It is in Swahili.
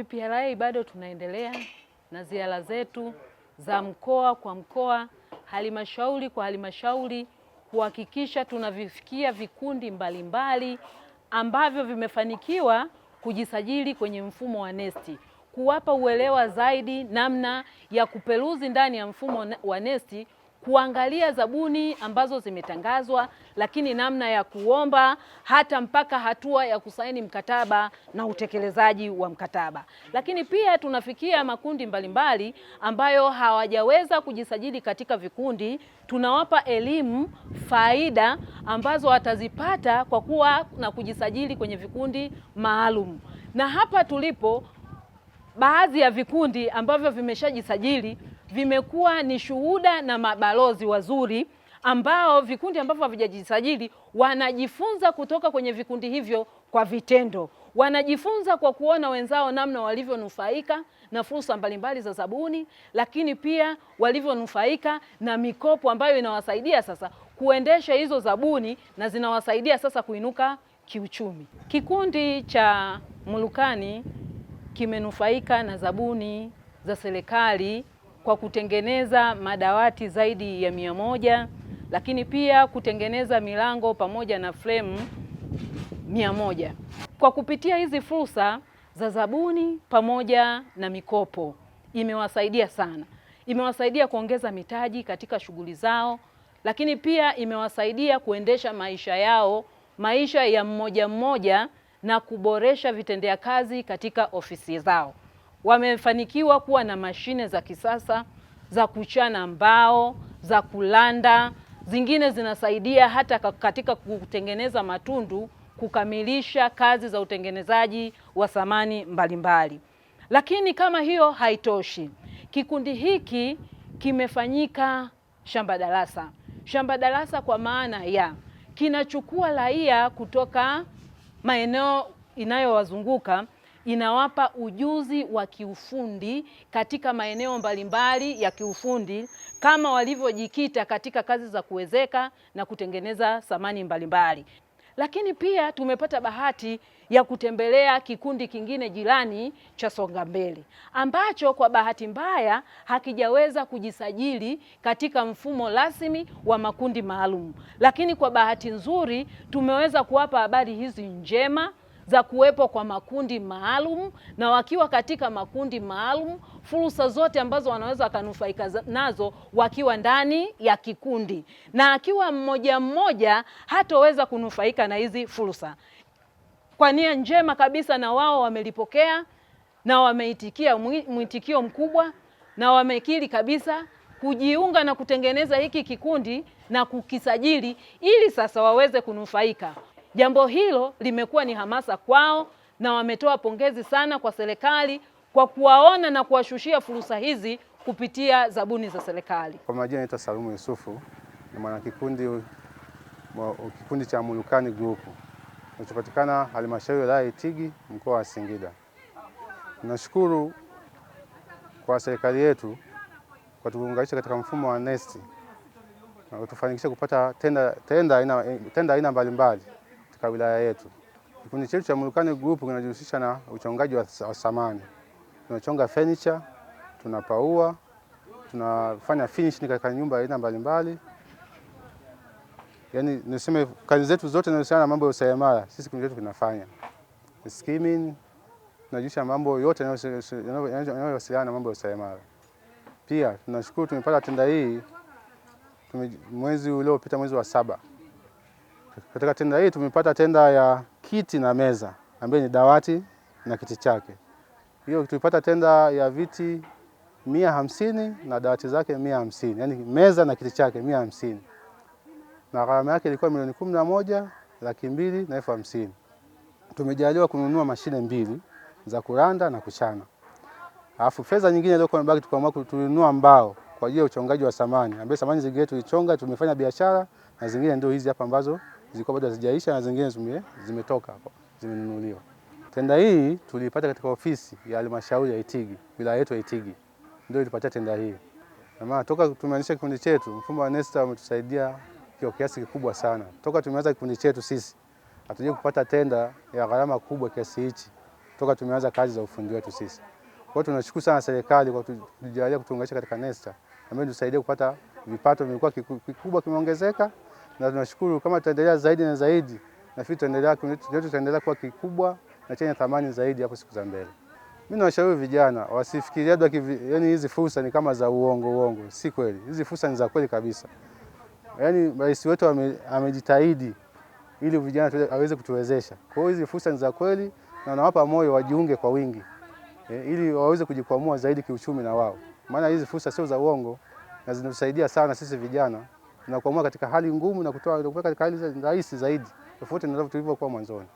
PPRA bado tunaendelea na ziara zetu za mkoa kwa mkoa, halmashauri kwa halmashauri, kuhakikisha tunavifikia vikundi mbalimbali ambavyo vimefanikiwa kujisajili kwenye mfumo wa NeST, kuwapa uelewa zaidi namna ya kuperuzi ndani ya mfumo wa NeST, kuangalia zabuni ambazo zimetangazwa, lakini namna ya kuomba hata mpaka hatua ya kusaini mkataba na utekelezaji wa mkataba. Lakini pia tunafikia makundi mbalimbali ambayo hawajaweza kujisajili katika vikundi, tunawapa elimu faida ambazo watazipata kwa kuwa na kujisajili kwenye vikundi maalum. Na hapa tulipo, baadhi ya vikundi ambavyo vimeshajisajili vimekuwa ni shuhuda na mabalozi wazuri, ambao vikundi ambavyo havijajisajili wanajifunza kutoka kwenye vikundi hivyo kwa vitendo. Wanajifunza kwa kuona wenzao namna walivyonufaika na fursa mbalimbali za zabuni, lakini pia walivyonufaika na mikopo ambayo inawasaidia sasa kuendesha hizo zabuni na zinawasaidia sasa kuinuka kiuchumi. Kikundi cha Mulukani kimenufaika na zabuni za serikali kwa kutengeneza madawati zaidi ya 100, lakini pia kutengeneza milango pamoja na frame 100. Kwa kupitia hizi fursa za zabuni pamoja na mikopo, imewasaidia sana. Imewasaidia kuongeza mitaji katika shughuli zao, lakini pia imewasaidia kuendesha maisha yao, maisha ya mmoja mmoja, na kuboresha vitendea kazi katika ofisi zao. Wamefanikiwa kuwa na mashine za kisasa za kuchana mbao, za kulanda, zingine zinasaidia hata katika kutengeneza matundu, kukamilisha kazi za utengenezaji wa samani mbalimbali. Lakini kama hiyo haitoshi, kikundi hiki kimefanyika shamba darasa. Shamba darasa kwa maana ya kinachukua raia kutoka maeneo inayowazunguka, inawapa ujuzi wa kiufundi katika maeneo mbalimbali ya kiufundi, kama walivyojikita katika kazi za kuwezeka na kutengeneza samani mbalimbali. Lakini pia tumepata bahati ya kutembelea kikundi kingine jirani cha Songambele, ambacho kwa bahati mbaya hakijaweza kujisajili katika mfumo rasmi wa makundi maalum. Lakini kwa bahati nzuri tumeweza kuwapa habari hizi njema za kuwepo kwa makundi maalum, na wakiwa katika makundi maalum, fursa zote ambazo wanaweza wakanufaika nazo wakiwa ndani ya kikundi, na akiwa mmoja mmoja hatoweza kunufaika na hizi fursa. Kwa nia njema kabisa, na wao wamelipokea na wameitikia mwitikio mkubwa, na wamekiri kabisa kujiunga na kutengeneza hiki kikundi na kukisajili ili sasa waweze kunufaika. Jambo hilo limekuwa ni hamasa kwao, na wametoa pongezi sana kwa serikali kwa kuwaona na kuwashushia fursa hizi kupitia zabuni za serikali. Kwa majina naitwa Salumu Yusufu, ni mwanakikundi kikundi cha Mulukani Group kinachopatikana halmashauri ya wilaya ya Itigi, mkoa wa Singida. Tunashukuru kwa serikali yetu kwa kutuunganisha katika mfumo wa NeST na kutufanikisha kupata tenda aina mbalimbali katika wilaya yetu. Kikundi chetu cha Mulukani Group kinajihusisha na uchongaji wa samani. Tunachonga furniture, tunapaua, tunafanya finishing katika nyumba aina mbalimbali. Yaani niseme kazi zetu zote zinahusiana na mambo ya useremala, sisi kikundi chetu kinafanya. Skimming, tunajihusisha mambo yote yanayohusiana na mambo ya useremala. Pia tunashukuru tumepata tenda hii mwezi uliopita, mwezi wa 7. Katika tenda hii tumepata tenda ya kiti na meza, ambaye ni dawati na kiti chake. Hiyo tulipata tenda ya viti 150 na dawati zake 150, yani meza na kiti chake 150. Na gharama yake ilikuwa milioni 11,250,000. Tumejaliwa kununua mashine 2 za kuranda na kuchana. Alafu fedha nyingine ilikuwa imebaki, tukaamua kununua mbao kwa ajili ya uchongaji wa samani, ambaye samani zingine tulichonga, tumefanya biashara, na zingine ndio hizi hapa ambazo zilikuwa bado hazijaisha, na zingine zimetoka hapo, zimenunuliwa. Tenda hii tulipata katika ofisi ya halmashauri ya Itigi, wilaya yetu ya Itigi. Ndio ilipata tenda hii. Na maana toka tumeanzisha kikundi chetu, mfumo wa NeST umetusaidia kwa kiasi kikubwa sana. Toka tumeanza kikundi chetu sisi, hatuje kupata tenda ya gharama kubwa kiasi hichi. toka tumeanza kazi za ufundi wetu sisi. Kwa hiyo tunashukuru sana serikali kwa kutujalia kutuunganisha katika NESTA, ambayo tusaidia kupata vipato vilikuwa kikubwa kimeongezeka, na tunashukuru kama tutaendelea zaidi na zaidi, na sisi tutaendelea kuwa kikubwa na chenye thamani zaidi hapo siku za mbele. Mimi nawashauri vijana wasifikirie labda yani hizi fursa ni kama za uongo. Si kweli. Hizi fursa ni za kweli kabisa. Yani rais wetu amejitahidi ili vijana aweze kutuwezesha. Kwa hiyo hizi fursa ni za kweli na nawapa moyo wajiunge kwa wingi. Ili waweze kujikwamua zaidi kiuchumi na wao. Maana hizi fursa sio za uongo na zinatusaidia sana sisi vijana. Tunakwamua katika hali ngumu na kutoa katika hali rahisi zaidi. Tofauti na tulivyokuwa mwanzoni.